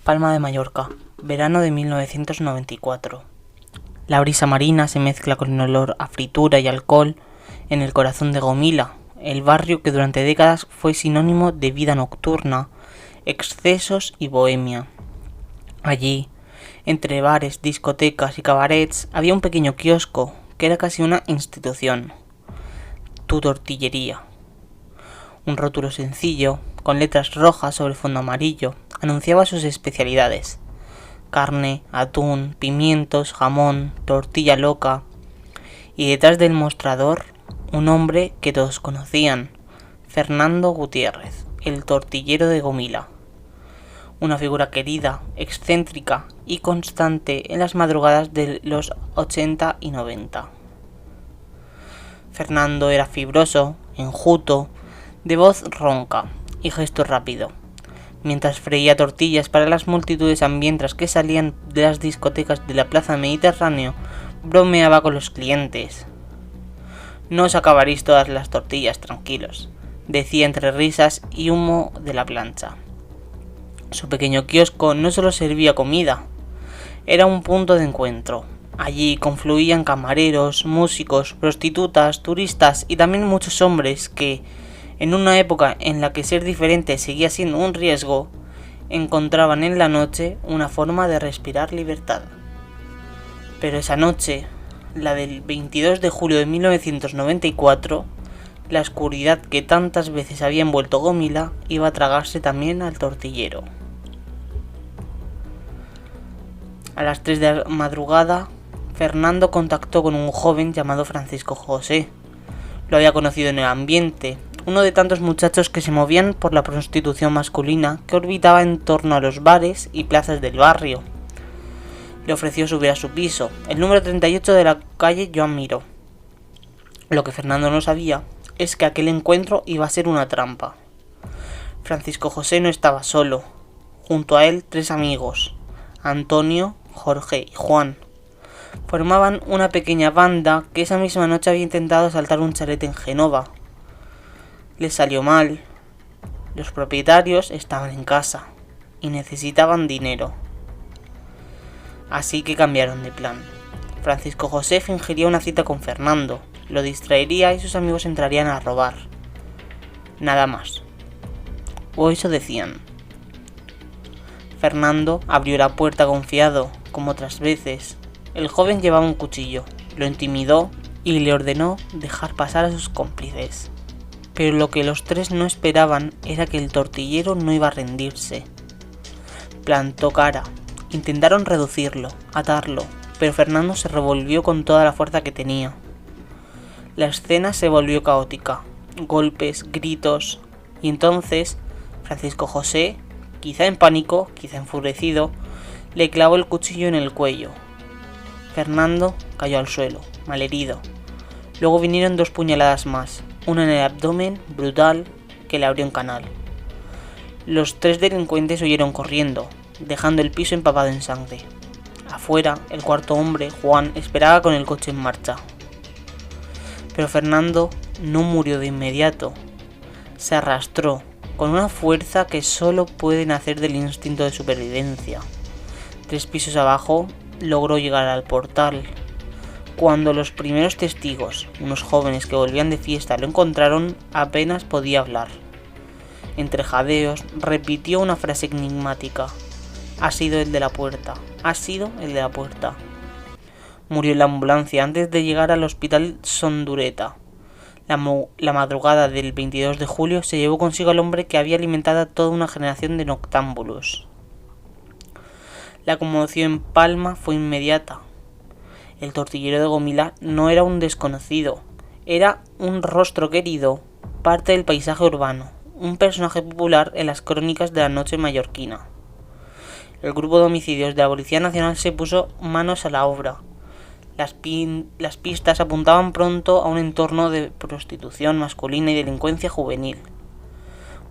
Palma de Mallorca, verano de 1994. La brisa marina se mezcla con el olor a fritura y alcohol en el corazón de Gomila, el barrio que durante décadas fue sinónimo de vida nocturna, excesos y bohemia. Allí, entre bares, discotecas y cabarets, había un pequeño kiosco que era casi una institución. Tu Tortillería. Un rótulo sencillo, con letras rojas sobre fondo amarillo, anunciaba sus especialidades: carne, atún, pimientos, jamón, tortilla loca. Y detrás del mostrador, un hombre que todos conocían: Fernando Gutiérrez, el tortillero de Gomila. Una figura querida, excéntrica y constante en las madrugadas de los 80 y 90. Fernando era fibroso, enjuto, de voz ronca y gesto rápido. Mientras freía tortillas para las multitudes hambrientas que salían de las discotecas de la Plaza Mediterráneo, bromeaba con los clientes. «No os acabaréis todas las tortillas, tranquilos», decía entre risas y humo de la plancha. Su pequeño kiosco no solo servía comida, era un punto de encuentro. Allí confluían camareros, músicos, prostitutas, turistas y también muchos hombres que, en una época en la que ser diferente seguía siendo un riesgo, encontraban en la noche una forma de respirar libertad. Pero esa noche, la del 22 de julio de 1994, la oscuridad que tantas veces había envuelto Gomila iba a tragarse también al tortillero. A las 3 de la madrugada, Fernando contactó con un joven llamado Francisco José. Lo había conocido en el ambiente, uno de tantos muchachos que se movían por la prostitución masculina que orbitaba en torno a los bares y plazas del barrio. Le ofreció subir a su piso, el número 38 de la calle Joan Miró. Lo que Fernando no sabía es que aquel encuentro iba a ser una trampa. Francisco José no estaba solo. Junto a él, 3 amigos: Antonio, Jorge y Juan. Formaban una pequeña banda que esa misma noche había intentado asaltar un chalet en Génova. Les salió mal. Los propietarios estaban en casa y necesitaban dinero. Así que cambiaron de plan. Francisco José fingiría una cita con Fernando, lo distraería y sus amigos entrarían a robar. Nada más. O eso decían. Fernando abrió la puerta confiado, como otras veces. El joven llevaba un cuchillo, lo intimidó y le ordenó dejar pasar a sus cómplices. Pero lo que los 3 no esperaban era que el tortillero no iba a rendirse. Plantó cara. Intentaron reducirlo, atarlo, pero Fernando se revolvió con toda la fuerza que tenía. La escena se volvió caótica. Golpes, gritos. Y entonces Francisco José, quizá en pánico, quizá enfurecido, le clavó el cuchillo en el cuello. Fernando cayó al suelo, malherido. Luego vinieron 2 puñaladas más, una en el abdomen, brutal, que le abrió un canal. Los 3 delincuentes huyeron corriendo, dejando el piso empapado en sangre. Afuera, el cuarto hombre, Juan, esperaba con el coche en marcha. Pero Fernando no murió de inmediato. Se arrastró, con una fuerza que solo puede nacer del instinto de supervivencia. 3 pisos abajo, logró llegar al portal. Cuando los primeros testigos, unos jóvenes que volvían de fiesta, lo encontraron, apenas podía hablar. Entre jadeos, repitió una frase enigmática: «Ha sido el de la puerta, ha sido el de la puerta». Murió en la ambulancia antes de llegar al hospital Sondureta. La madrugada del 22 de julio se llevó consigo al hombre que había alimentado a toda una generación de noctámbulos. La conmoción en Palma fue inmediata. El tortillero de Gomila no era un desconocido, era un rostro querido, parte del paisaje urbano, un personaje popular en las crónicas de la noche mallorquina. El grupo de homicidios de la Policía Nacional se puso manos a la obra. Las pistas apuntaban pronto a un entorno de prostitución masculina y delincuencia juvenil.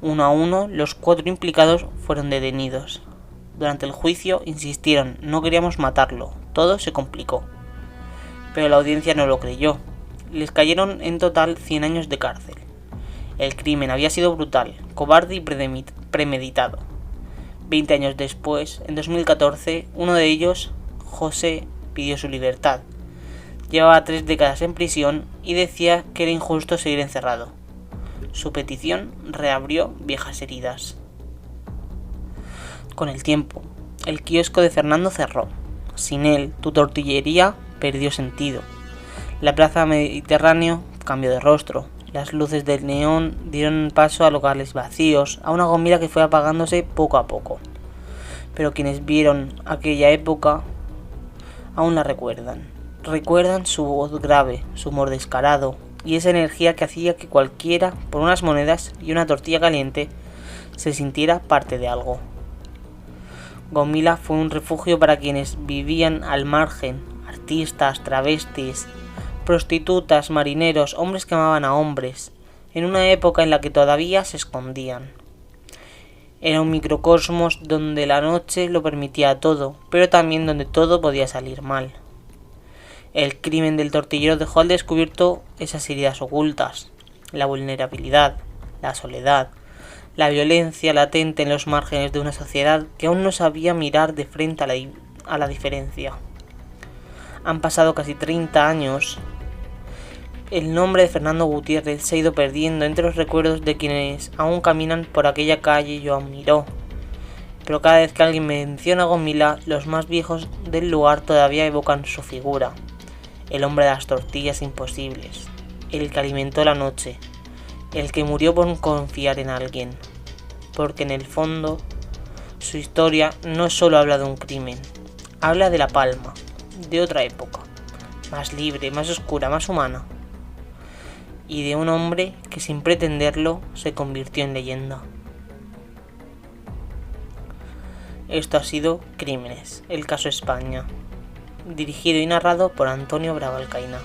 Uno a uno, los 4 implicados fueron detenidos. Durante el juicio insistieron: «No queríamos matarlo, todo se complicó». Pero la audiencia no lo creyó. Les cayeron en total 100 años de cárcel. El crimen había sido brutal, cobarde y premeditado. 20 años después, en 2014, uno de ellos, José, pidió su libertad. Llevaba 3 décadas en prisión y decía que era injusto seguir encerrado. Su petición reabrió viejas heridas. Con el tiempo, el kiosco de Fernando cerró. Sin él, tu tortillería perdió sentido. La plaza Mediterráneo cambió de rostro. Las luces del neón dieron paso a locales vacíos, a una gomila que fue apagándose poco a poco. Pero quienes vieron aquella época aún la recuerdan. Recuerdan su voz grave, su humor descarado y esa energía que hacía que cualquiera, por unas monedas y una tortilla caliente, se sintiera parte de algo. Gomila fue un refugio para quienes vivían al margen, artistas, travestis, prostitutas, marineros, hombres que amaban a hombres, en una época en la que todavía se escondían. Era un microcosmos donde la noche lo permitía todo, pero también donde todo podía salir mal. El crimen del tortillero dejó al descubierto esas heridas ocultas, la vulnerabilidad, la soledad, la violencia latente en los márgenes de una sociedad que aún no sabía mirar de frente a la diferencia. Han pasado casi 30 años. El nombre de Fernando Gutiérrez se ha ido perdiendo entre los recuerdos de quienes aún caminan por aquella calle Joan Miró. Pero cada vez que alguien menciona Gomila, los más viejos del lugar todavía evocan su figura. El hombre de las tortillas imposibles, el que alimentó la noche, el que murió por confiar en alguien. Porque en el fondo, su historia no solo habla de un crimen, habla de La Palma, de otra época, más libre, más oscura, más humana. Y de un hombre que sin pretenderlo se convirtió en leyenda. Esto ha sido Crímenes, el caso España, dirigido y narrado por Antonio Bravo Alcaina.